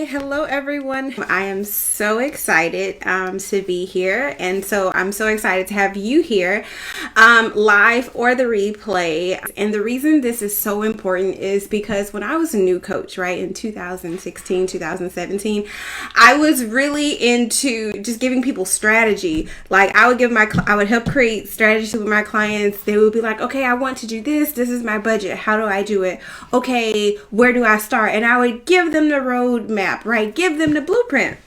Hello everyone. I am so excited to be here, and so I'm so excited to have you here live or the replay. And the reason this is so important is because when I was a new coach, right, in 2016, 2017, I was really into just giving people strategy. Like I would help create strategy with my clients. They would be like, okay, I want to do this. This is my budget. How do I do it? Okay, where do I start? And I would give them the roadmap, right? Give them the blueprint.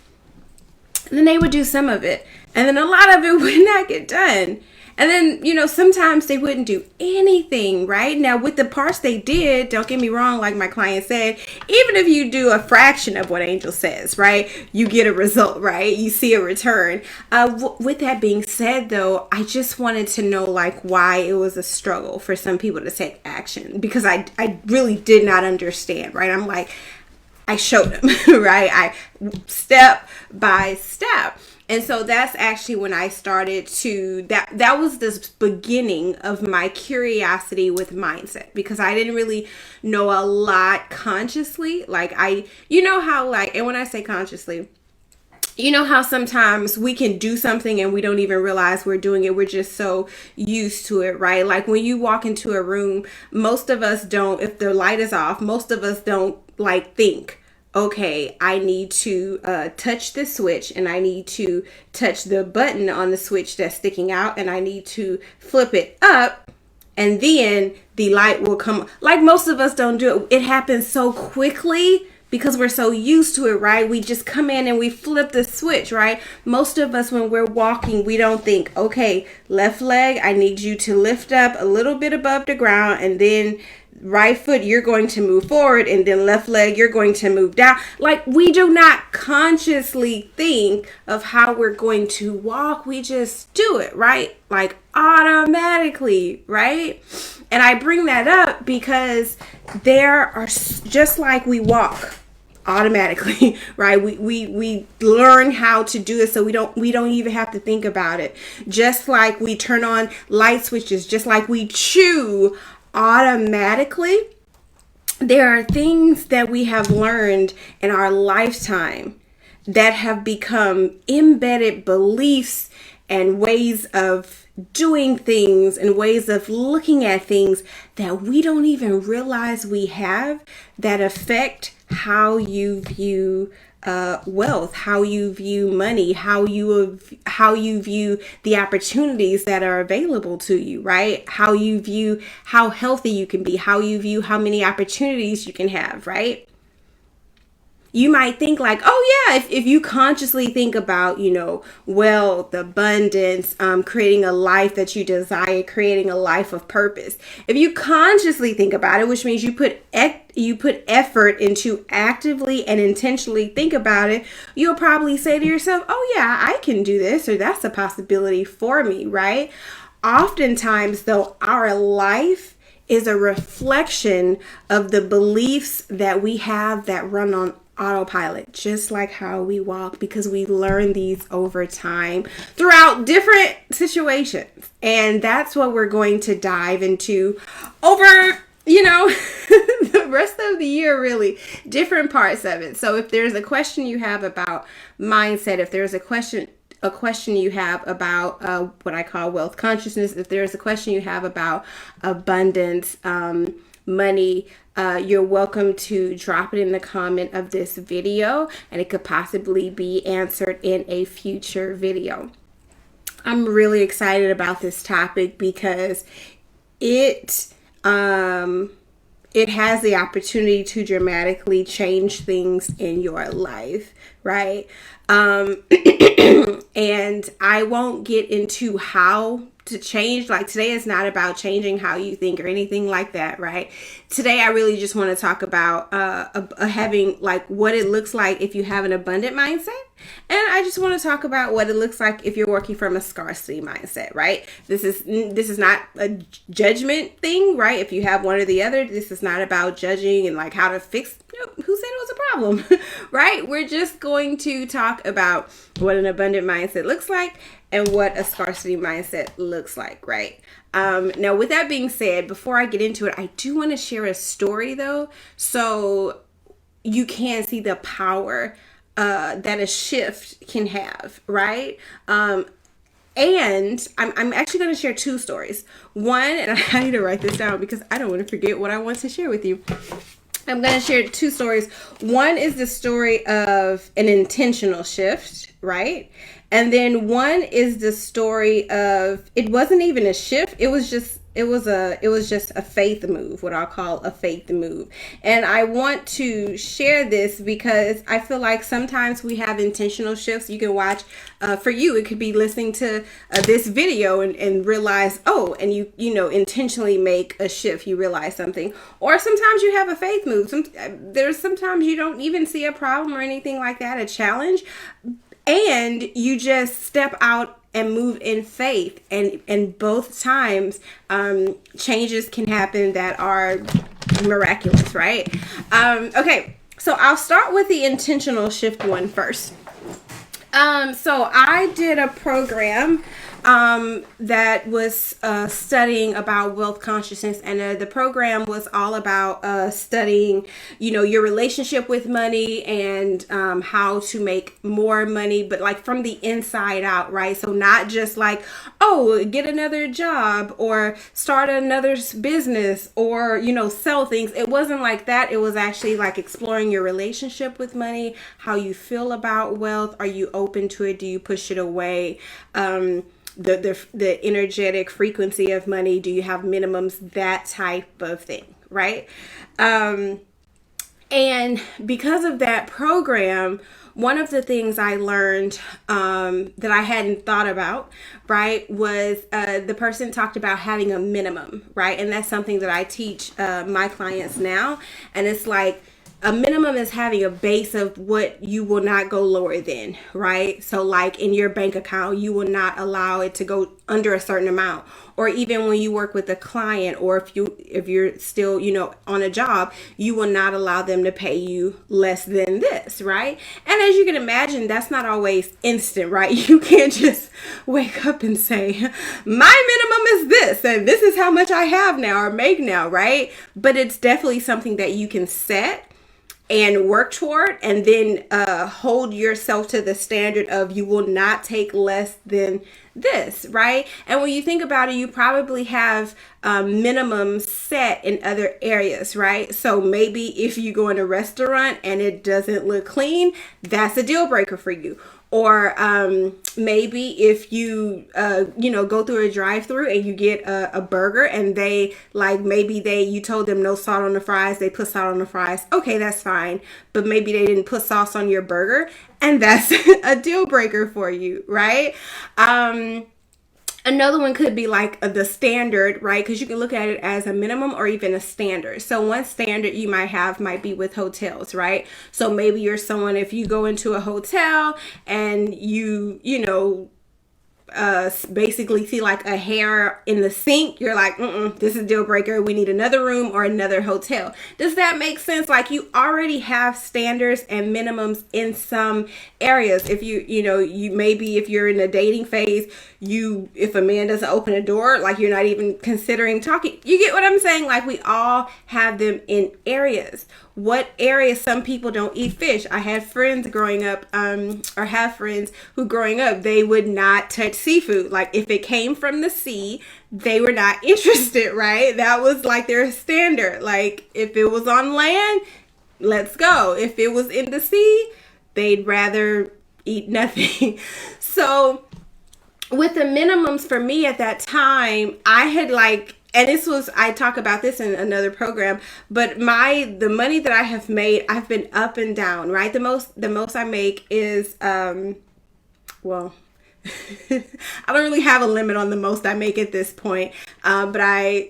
And then they would do some of it. And then a lot of it would not get done. And then, sometimes they wouldn't do anything, right? Now, with the parts they did, don't get me wrong, like my client said, even if you do a fraction of what Angel says, right, you get a result, right? You see a return. With that being said, though, I just wanted to know, like, why it was a struggle for some people to take action, because I really did not understand, right? I'm like, I showed them, right? I step by step. And so that's actually when I started to, that was the beginning of my curiosity with mindset, because I didn't really know a lot consciously. Like and when I say consciously, you know how sometimes we can do something and we don't even realize we're doing it. We're just so used to it, right? Like when you walk into a room, most of us don't, if the light is off, most of us don't think, okay, I need to touch the switch, and I need to touch the button on the switch that's sticking out, and I need to flip it up, and then the light will come. Like most of us don't do it. It happens so quickly because we're so used to it, right? We just come in and we flip the switch, right? Most of us, when we're walking, we don't think, okay, left leg, I need you to lift up a little bit above the ground, and then right foot, you're going to move forward, and then left leg, you're going to move down. Like, we do not consciously think of how we're going to walk. We just do it, right? Like automatically, right? And I bring that up because there are, just like we walk automatically, right? We learn how to do it, so we don't even have to think about it. Just like we turn on light switches, just like we chew automatically, there are things that we have learned in our lifetime that have become embedded beliefs and ways of doing things and ways of looking at things that we don't even realize we have, that affect how you view wealth, how you view money, how you view the opportunities that are available to you, right? How you view how healthy you can be, how you view how many opportunities you can have, right? You might think like, oh yeah, if you consciously think about, wealth, abundance, creating a life that you desire, creating a life of purpose. If you consciously think about it, which means you put effort into actively and intentionally think about it, you'll probably say to yourself, oh yeah, I can do this, or that's a possibility for me, right? Oftentimes though, our life is a reflection of the beliefs that we have that run on autopilot, just like how we walk, because we learn these over time throughout different situations. And that's what we're going to dive into over, the rest of the year, really, different parts of it. So if there's a question you have about mindset, if there's a question you have about what I call wealth consciousness, if there's a question you have about abundance, money, you're welcome to drop it in the comment of this video, and it could possibly be answered in a future video. I'm really excited about this topic because it has the opportunity to dramatically change things in your life, right? And I won't get into how to change. Like, today is not about changing how you think or anything like that, right? Today, I really just want to talk about having, like, what it looks like if you have an abundant mindset. And I just want to talk about what it looks like if you're working from a scarcity mindset, right? This is not a judgment thing, right? If you have one or the other, this is not about judging and like how to fix, who said it was a problem, right? We're just going to talk about what an abundant mindset looks like and what a scarcity mindset looks like, right? Now, with that being said, before I get into it, I do want to share a story though. So you can see the power that a shift can have, right? And I'm actually going to share two stories. One, and I need to write this down because I don't want to forget what I want to share with you. I'm going to share two stories. One is the story of an intentional shift, right? And then one is the story of, it wasn't even a shift. It was just a faith move, what I'll call a faith move. And I want to share this because I feel like sometimes we have intentional shifts. You can watch, for you, it could be listening to this video and realize, oh, and you intentionally make a shift. You realize something. Or sometimes you have a faith move. Sometimes you don't even see a problem or anything like that, a challenge. And you just step out and move in faith, and both times changes can happen that are miraculous, right? Okay, so I'll start with the intentional shift one first. So I did a program that was studying about wealth consciousness, and the program was all about studying, your relationship with money and how to make more money, but like from the inside out, right? So not just like, oh, get another job or start another business or, sell things. It wasn't like that. It was actually like exploring your relationship with money, how you feel about wealth. Are you open to it? Do you push it away? The energetic frequency of money. Do you have minimums? That type of thing, right? And because of that program, one of the things I learned that I hadn't thought about, right, was the person talked about having a minimum, right? And that's something that I teach my clients now. And it's like, a minimum is having a base of what you will not go lower than, right? So like in your bank account, you will not allow it to go under a certain amount. Or even when you work with a client, or if you're still, on a job, you will not allow them to pay you less than this, right? And as you can imagine, that's not always instant, right? You can't just wake up and say, my minimum is this, and this is how much I have now or make now, right? But it's definitely something that you can set and work toward, and then hold yourself to the standard of you will not take less than this, right? And when you think about it, you probably have minimums set in other areas, right? So maybe if you go in a restaurant and it doesn't look clean, that's a deal breaker for you. Or maybe if you, go through a drive-through and you get a burger and you told them no salt on the fries, they put salt on the fries. Okay, that's fine. But maybe they didn't put sauce on your burger, and that's a deal breaker for you, right? Another one could be like the standard, right? Because you can look at it as a minimum or even a standard. So one standard you might be with hotels, right? So maybe you're someone, if you go into a hotel and you basically see like a hair in the sink, you're like, this is a deal breaker. We need another room or another hotel. Does that make sense? Like you already have standards and minimums in some areas. If you maybe if you're in a dating phase, if a man doesn't open a door, like you're not even considering talking. You get what I'm saying? Like we all have them in areas. What areas? Some people don't eat fish. I had friends growing up, or have friends who growing up, they would not touch seafood. Like if it came from the sea, they were not interested, right? That was like their standard. Like if it was on land, let's go. If it was in the sea, they'd rather eat nothing. So with the minimums for me at that time, I had I talk about this in another program, but the money that I have made, I've been up and down, right? The most I make is, I don't really have a limit on the most I make at this point. But I'll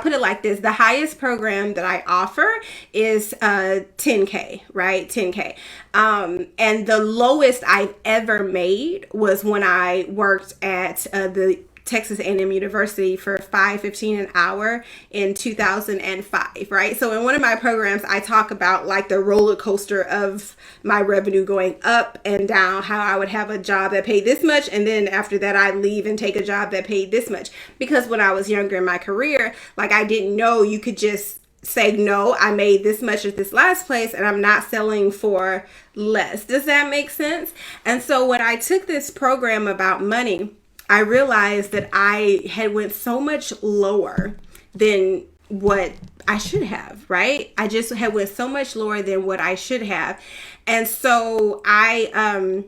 put it like this. The highest program that I offer is 10K, right? 10K. And the lowest I've ever made was when I worked at the Texas A&M University for $5.15 an hour in 2005, right? So in one of my programs, I talk about like the roller coaster of my revenue going up and down, how I would have a job that paid this much, and then after that I'd leave and take a job that paid this much. Because when I was younger in my career, like I didn't know you could just say, no, I made this much at this last place and I'm not selling for less. Does that make sense? And so when I took this program about money, I realized that I had went so much lower than what I should have, right? I just had went so much lower than what I should have. And so I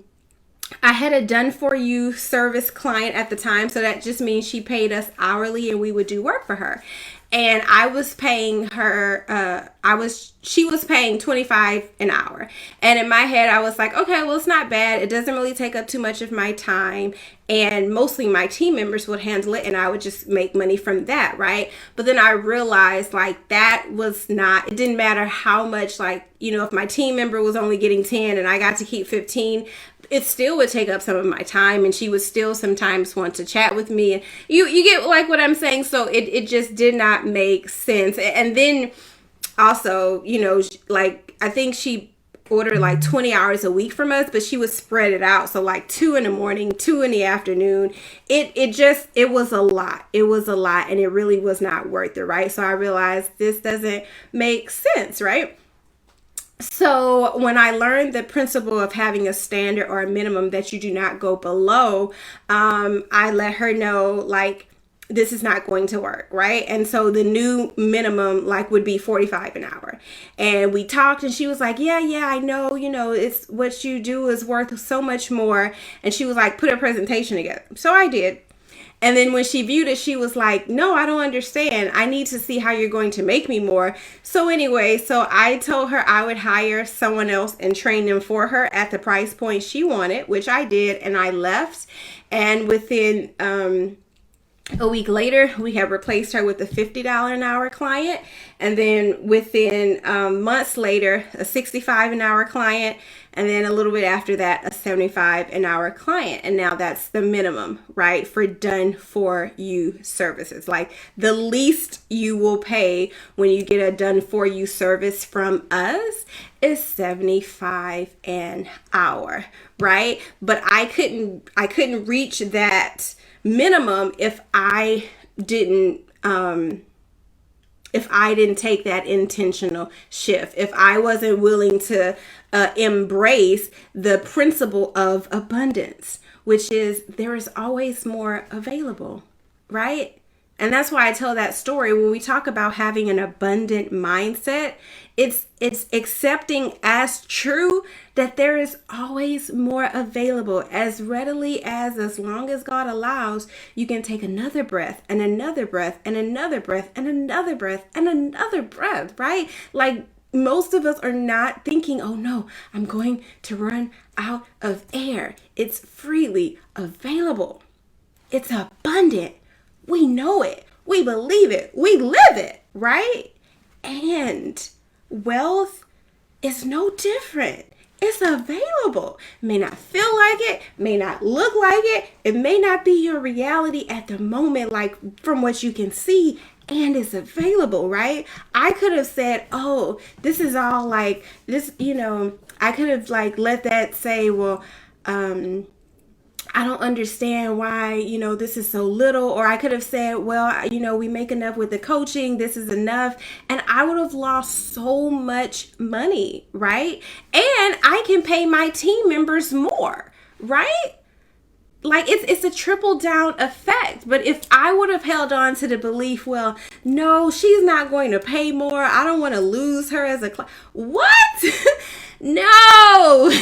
had a done for you service client at the time. So that just means she paid us hourly and we would do work for her. And I was paying her, she was paying $25 an hour. And in my head, I was like, okay, well, it's not bad. It doesn't really take up too much of my time. And mostly my team members would handle it and I would just make money from that, right? But then I realized like that was not, it didn't matter how much, like, you know, if my team member was only getting 10 and I got to keep 15, it still would take up some of my time, and she would still sometimes want to chat with me. And you get like what I'm saying? So it just did not make sense. And then also, you know, like I think she ordered like 20 hours a week from us, but she would spread it out. So like 2 in the morning, 2 in the afternoon. It was a lot. It was a lot, and it really was not worth it, right? So I realized this doesn't make sense, right? So when I learned the principle of having a standard or a minimum that you do not go below, I let her know like this is not going to work, right? And so the new minimum like would be $45 an hour. And we talked and she was like, yeah, I know, you know, it's what you do is worth so much more. And she was like, put a presentation together. So I did. And then when she viewed it, she was like, no, I don't understand. I need to see how you're going to make me more. So anyway, so I told her I would hire someone else and train them for her at the price point she wanted, which I did. And I left. And within a week later, we have replaced her with a $50 an hour client. And then within months later, a $65 an hour client. And then a little bit after that, a $75 an hour client. And now that's the minimum, right? For done for you services. Like the least you will pay when you get a done for you service from us is $75 an hour, right? But I couldn't reach that minimum if I didn't take that intentional shift, if I wasn't willing to embrace the principle of abundance, which is there is always more available, right? And that's why I tell that story. When we talk about having an abundant mindset, it's accepting as true that there is always more available as readily as long as God allows, you can take another breath and another breath and another breath and another breath and another breath, right? Like most of us are not thinking, oh no, I'm going to run out of air. It's freely available. It's abundant. We know it. We believe it. We live it, right? And wealth is no different. It's available. May not feel like it, may not look like it. It may not be your reality at the moment, like from what you can see, and it's available, right? I could have said, oh, this is all like this, you know, I could have like let that say, well, I don't understand why, you know, this is so little. Or I could have said, well, you know, we make enough with the coaching. This is enough. And I would have lost so much money, right? And I can pay my team members more, right? Like it's a triple down effect. But if I would have held on to the belief, well, no, she's not going to pay more. I don't want to lose her as a client. What? No,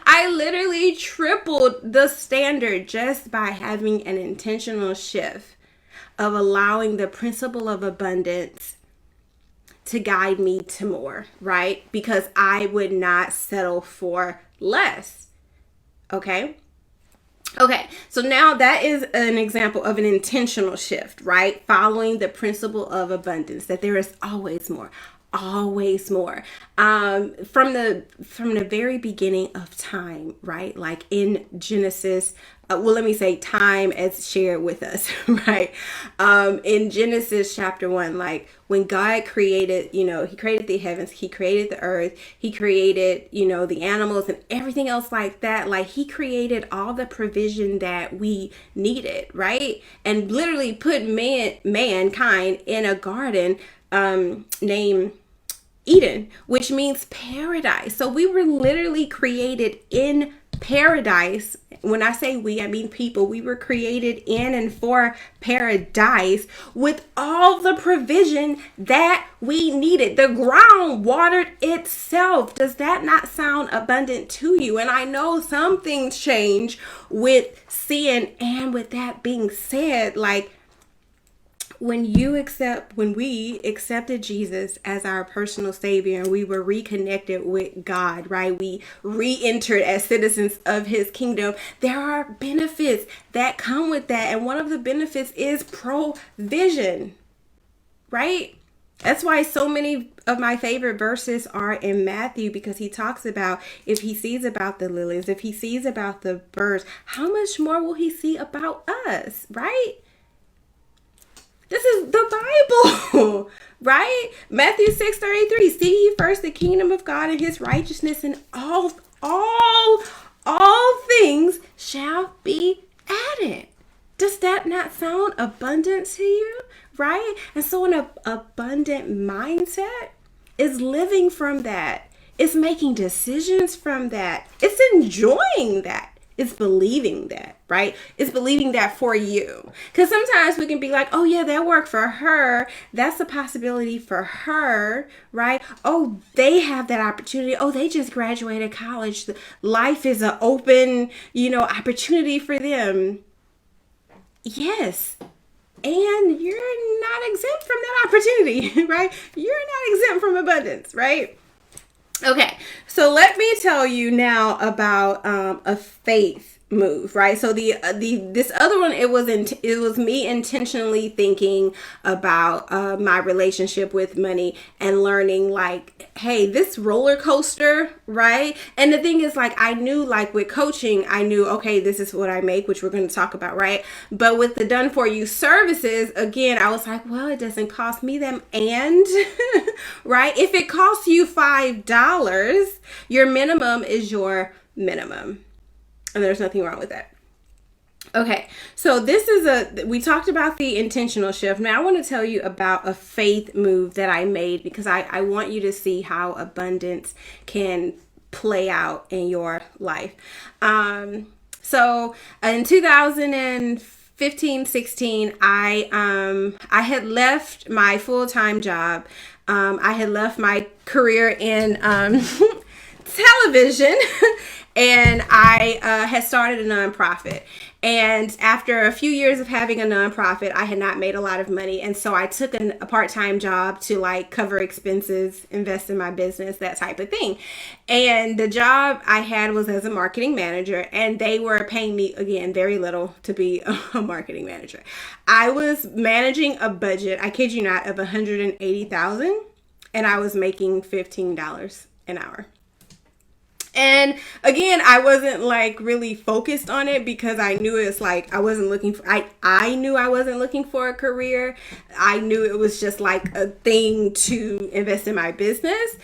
I literally tripled the standard just by having an intentional shift of allowing the principle of abundance to guide me to more, right? Because I would not settle for less. Okay, so now that is an example of an intentional shift, right? Following the principle of abundance, that there is always more. Always more. From the very beginning of time, right? Like in Genesis, let me say time as shared with us, right? In Genesis chapter 1, like when God created, you know, he created the heavens, he created the earth, he created, you know, the animals and everything else like that. Like he created all the provision that we needed, right? And literally put mankind in a garden named Eden, which means paradise. So we were literally created in paradise. When I say we, I mean people. We were created in and for paradise with all the provision that we needed. The ground watered itself. Does that not sound abundant to you? And I know some things change with sin. And with that being said, like, when we accepted Jesus as our personal savior and we were reconnected with God, right? We re-entered as citizens of his kingdom. There are benefits that come with that. And one of the benefits is provision, right? That's why so many of my favorite verses are in Matthew, because he talks about, if he sees about the lilies, if he sees about the birds, how much more will he see about us, right? This is the Bible, right? Matthew 6:33. Seek ye first the kingdom of God and his righteousness, and all things shall be added. Does that not sound abundant to you, right? And so an abundant mindset is living from that. It's making decisions from that. It's enjoying that. It's believing that, right? It's believing that for you. Because sometimes we can be like, oh yeah, that worked for her. That's a possibility for her, right? Oh, they have that opportunity. Oh, they just graduated college. Life is an open, opportunity for them. Yes. And you're not exempt from that opportunity, right? You're not exempt from abundance, right? Okay, so let me tell you now about a faith move, right? So this other one, it was me intentionally thinking about my relationship with money and learning, like, hey, this roller coaster, right? And the thing is, like, I knew, like, with coaching, I knew, okay, this is what I make, which we're going to talk about, right? But with the done for you services, again, I was like, well, it doesn't cost me them, and right? If it costs you $5, your minimum is your minimum. And there's nothing wrong with that. Okay, so we talked about the intentional shift. Now I want to tell you about a faith move that I made, because I want you to see how abundance can play out in your life. So in 2015-16, I had left my full-time job. I had left my career in television. And I had started a nonprofit. And after a few years of having a nonprofit, I had not made a lot of money. And so I took a part-time job to, like, cover expenses, invest in my business, that type of thing. And the job I had was as a marketing manager. And they were paying me, again, very little to be a marketing manager. I was managing a budget, I kid you not, of $180,000. And I was making $15 an hour. And again, I wasn't, like, really focused on it, because I knew it's like, I wasn't looking for, I knew I wasn't looking for a career. I knew it was just like a thing to invest in my business.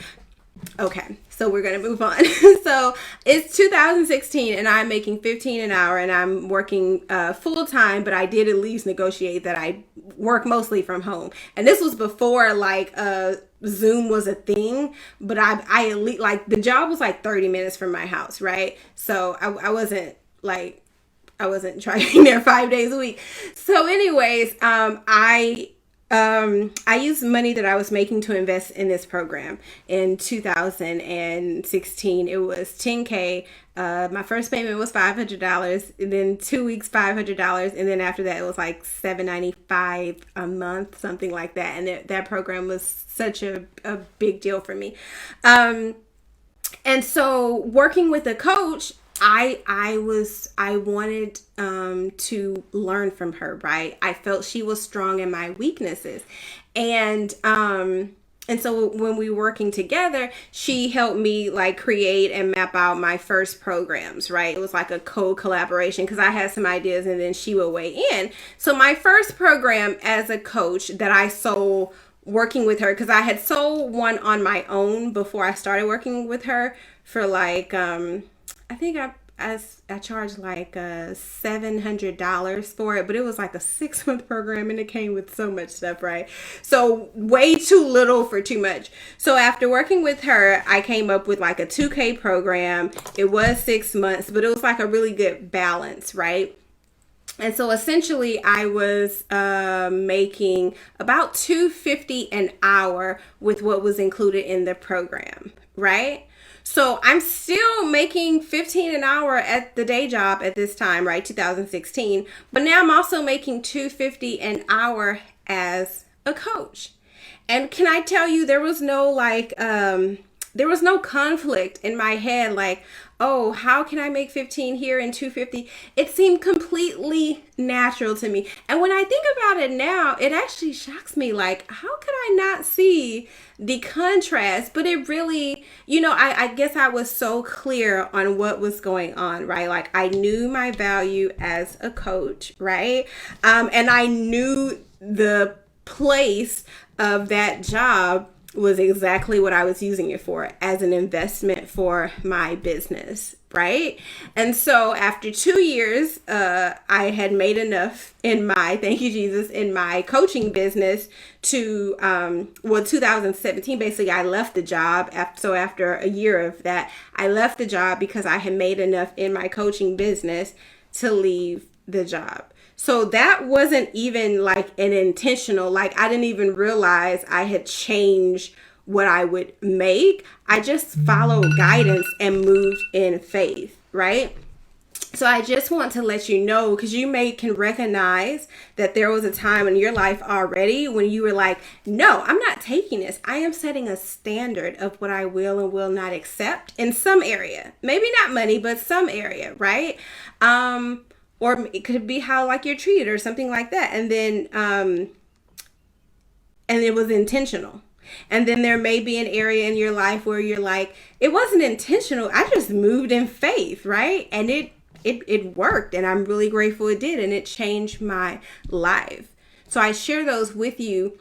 Okay, so we're going to move on. So it's 2016 and I'm making $15 an hour and I'm working full time, but I did at least negotiate that I work mostly from home. And this was before, like, Zoom was a thing, but I at least, like, the job was like 30 minutes from my house, right? So I wasn't driving there 5 days a week. So anyways, I used money that I was making to invest in this program in 2016. It was $10K. My first payment was $500, and then 2 weeks, $500. And then after that, it was like $795 a month, something like that. And that program was such a big deal for me. And so working with a coach, I wanted to learn from her, right? I felt she was strong in my weaknesses. And so when we were working together, she helped me, like, create and map out my first programs, right? It was like a co-collaboration, because I had some ideas and then she would weigh in. So my first program as a coach that I sold working with her, because I had sold one on my own before I started working with her for, like, I think I charged like $700 for it, but it was like a 6-month program and it came with so much stuff, right? So way too little for too much. So after working with her, I came up with like a 2K program. It was 6 months, but it was like a really good balance, right? And so essentially I was making about $250 an hour with what was included in the program, right? So I'm still making $15 an hour at the day job at this time, right? 2016. But now I'm also making $250 an hour as a coach. And can I tell you, there was no there was no conflict in my head, like, oh, how can I make 15 here and 250? It seemed completely natural to me. And when I think about it now, it actually shocks me. Like, how could I not see the contrast? But it really, I guess I was so clear on what was going on, right? Like, I knew my value as a coach, right? And I knew the place of that job was exactly what I was using it for, as an investment for my business, right? And so after 2 years, I had made enough in my, thank you, Jesus, in my coaching business to, 2017, basically I left the job. So after a year of that, I left the job because I had made enough in my coaching business to leave the job. So that wasn't even like an intentional, like I didn't even realize I had changed what I would make. I just followed guidance and moved in faith, right? So I just want to let you know, because you can recognize that there was a time in your life already when you were like, no, I'm not taking this. I am setting a standard of what I will and will not accept in some area. Maybe not money, but some area, right? Or it could be how like you're treated or something like that. And then, and it was intentional. And then there may be an area in your life where you're like, it wasn't intentional. I just moved in faith, right? And it worked. And I'm really grateful it did. And it changed my life. So I share those with you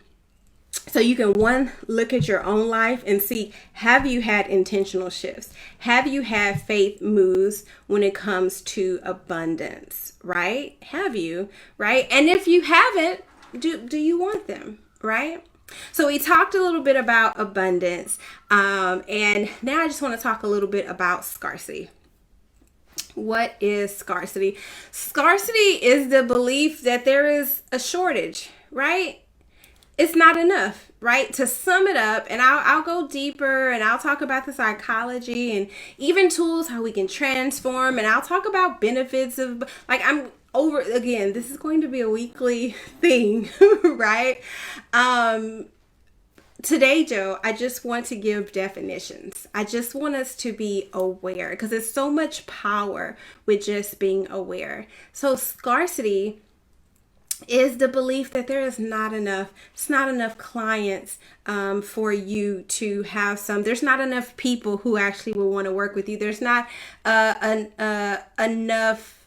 so you can, one, look at your own life and see, have you had intentional shifts? Have you had faith moves when it comes to abundance, right? Have you, right? And if you haven't, do you want them, right? So we talked a little bit about abundance, and now I just want to talk a little bit about scarcity. What is scarcity? Scarcity is the belief that there is a shortage, right? It's not enough, right? To sum it up, and I'll go deeper and I'll talk about the psychology and even tools, how we can transform, and I'll talk about benefits of, like, again, this is going to be a weekly thing, right? Today, Joe, I just want to give definitions. I just want us to be aware, because there's so much power with just being aware. So scarcity is the belief that there is not enough. It's not enough clients for you to have some. There's not enough people who actually will want to work with you. There's not enough.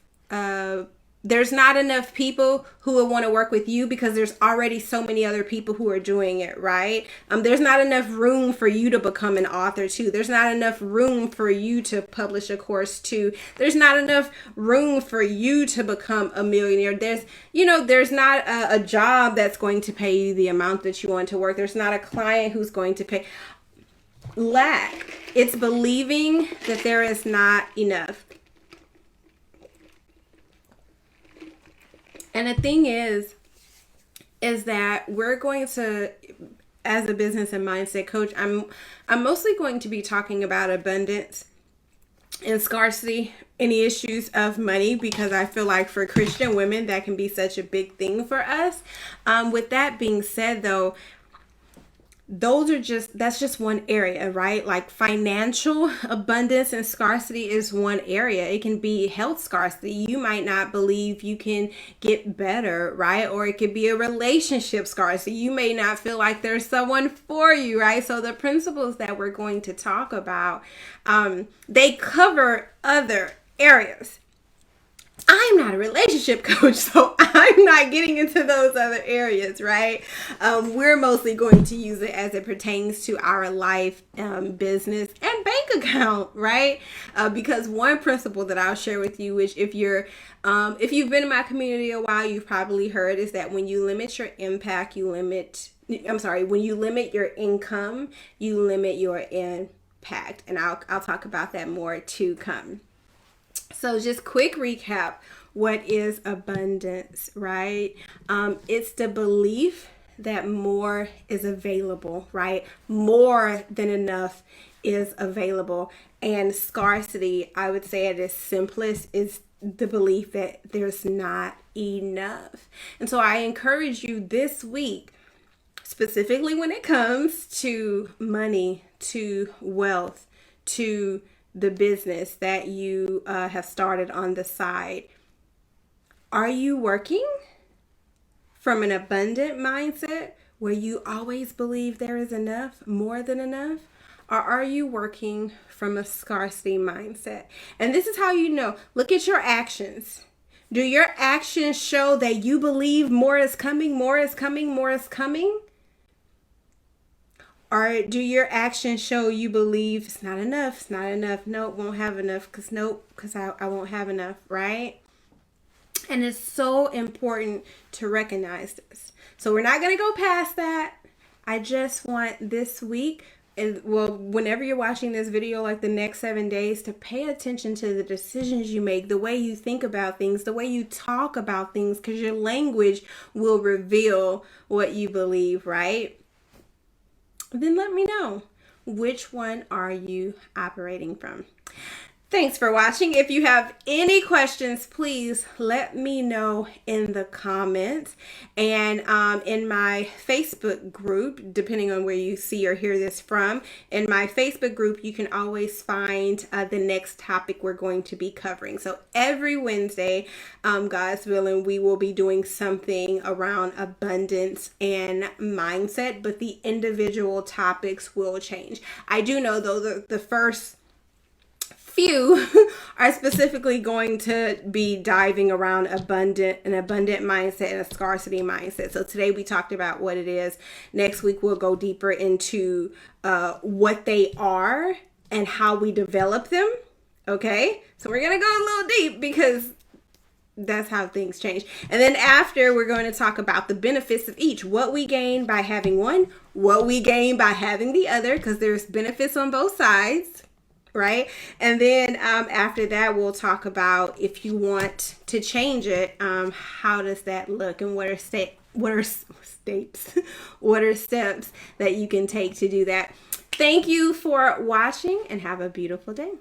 There's not enough people who will want to work with you because there's already so many other people who are doing it, right? There's not enough room for you to become an author too. There's not enough room for you to publish a course too. There's not enough room for you to become a millionaire. There's not a job that's going to pay you the amount that you want to work. There's not a client who's going to pay. Lack. It's believing that there is not enough. And the thing is that we're going to, as a business and mindset coach, I'm mostly going to be talking about abundance and scarcity, any issues of money, because I feel like for Christian women, that can be such a big thing for us. With that being said, though, that's just one area, right? Like financial abundance and scarcity is one area. It can be health scarcity. You might not believe you can get better, right? Or it could be a relationship scarcity. You may not feel like there's someone for you, right? So the principles that we're going to talk about, they cover other areas. I'm not a relationship coach, so I'm not getting into those other areas, right? We're mostly going to use it as it pertains to our life, business, and bank account, right? Because one principle that I'll share with you, which if you've been in my community a while, you've probably heard, is that when you limit your impact, when you limit your income, you limit your impact. And I'll talk about that more to come. So just quick recap. What is abundance, right? It's the belief that more is available, right? More than enough is available. And scarcity, I would say at its simplest, is the belief that there's not enough. And so I encourage you this week, specifically when it comes to money, to wealth, to the business that you have started on the side. Are you working from an abundant mindset where you always believe there is enough, more than enough? Or are you working from a scarcity mindset? And this is how you know. Look at your actions. Do your actions show that you believe more is coming, more is coming, more is coming? Or do your actions show you believe it's not enough, nope, won't have enough, because I won't have enough, right? And it's so important to recognize this. So we're not going to go past that. I just want this week, and well, whenever you're watching this video, like the next 7 days, to pay attention to the decisions you make, the way you think about things, the way you talk about things, because your language will reveal what you believe, right? Then let me know, which one are you operating from? Thanks for watching. If you have any questions, please let me know in the comments. And in my Facebook group, depending on where you see or hear this from, in my Facebook group, you can always find the next topic we're going to be covering. So every Wednesday, God's willing, we will be doing something around abundance and mindset, but the individual topics will change. I do know, though, the first few are specifically going to be diving around an abundant mindset and a scarcity mindset. So today we talked about what it is. Next week we'll go deeper into what they are and how we develop them. Okay, so we're gonna go a little deep because that's how things change. And then after, we're going to talk about the benefits of each, what we gain by having one, what we gain by having the other, because there's benefits on both sides. Right? And then after that, we'll talk about, if you want to change it, how does that look, and what are steps that you can take to do that. Thank you for watching, and have a beautiful day.